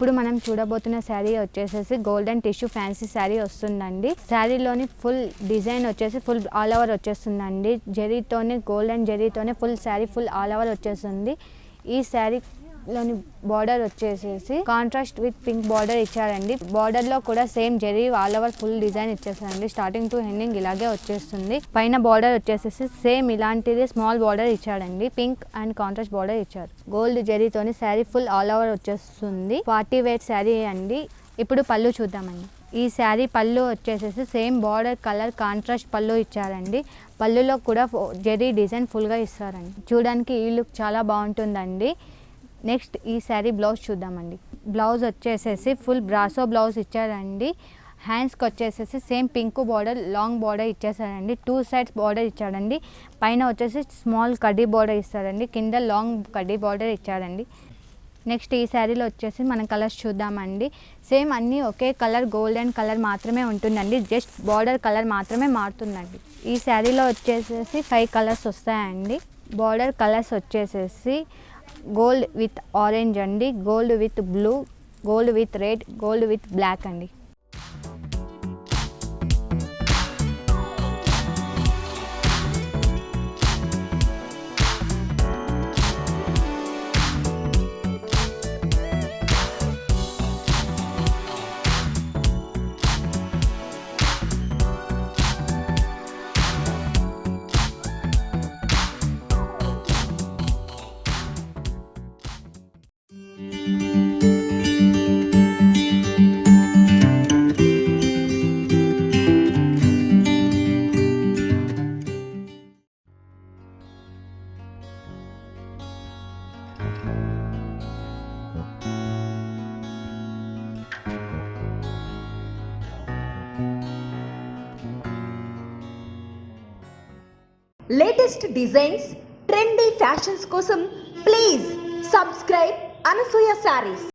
ఇప్పుడు మనం చూడబోతున్న శారీ వచ్చేసేసి గోల్డెన్ టిష్యూ ఫ్యాన్సీ శారీ వస్తుందండి. శారీలోని ఫుల్ డిజైన్ వచ్చేసి ఫుల్ ఆల్ ఓవర్ వచ్చేస్తుందండి. జరీతోనే గోల్డెన్ జరీతోనే full sari full all over వచ్చేస్తుంది. ఈ శారీలోని బార్డర్ వచ్చేసేసి కాంట్రాస్ట్ విత్ పింక్ బార్డర్ ఇచ్చారండి. బార్డర్ లో కూడా same zari all over full design ఇచ్చేసారండి. స్టార్టింగ్ టు ఎండింగ్ ఇలాగే వచ్చేస్తుంది. పైన బార్డర్ వచ్చేసేసి సేమ్ ఇలాంటిది స్మాల్ బార్డర్ ఇచ్చాడండి. పింక్ అండ్ కాంట్రాస్ట్ బార్డర్ ఇచ్చారు. గోల్డ్ జరీతోని శారీ ఫుల్ ఆల్ ఓవర్ వచ్చేస్తుంది. పార్టీ వేర్ శారీ అండి. ఇప్పుడు పళ్ళు చూద్దామండి. ఈ శారీ పళ్ళు వచ్చేసేసి సేమ్ బార్డర్ కలర్ కాంట్రాస్ట్ పళ్ళు ఇచ్చారండి. పళ్ళులో కూడా జరీ డిజైన్ ఫుల్గా ఇస్తారండి. చూడడానికి ఈ లుక్ చాలా బాగుంటుందండి. నెక్స్ట్ ఈ శారీ బ్లౌజ్ చూద్దామండి. బ్లౌజ్ వచ్చేసేసి ఫుల్ బ్రాసో బ్లౌజ్ ఇచ్చారండి. హ్యాండ్స్కి వచ్చేసేసి same pink border long border ఇచ్చేసారండి. 2 సైడ్స్ బార్డర్ ఇచ్చాడండి. పైన వచ్చేసి స్మాల్ కడ్డీ బార్డర్ ఇస్తారండి. కింద లాంగ్ కడ్డీ బార్డర్ ఇచ్చాడండి. నెక్స్ట్ ఈ శారీలో వచ్చేసి మనం కలర్స్ చూద్దామండి. సేమ్ అన్నీ ఒకే కలర్ గోల్డెన్ కలర్ మాత్రమే ఉంటుందండి. జస్ట్ బార్డర్ కలర్ మాత్రమే మారుతుందండి. ఈ శారీలో వచ్చేసేసి 5 కలర్స్ వస్తాయండి. బార్డర్ కలర్స్ వచ్చేసేసి గోల్డ్ విత్ ఆరెంజ్ అండి, gold with blue, gold with red, gold with black అండి. లేటెస్ట్ డిజైన్స్, ట్రెండీ ఫ్యాషన్స్ కోసం ప్లీజ్ సబ్స్క్రైబ్ అనసూయ సారీస్.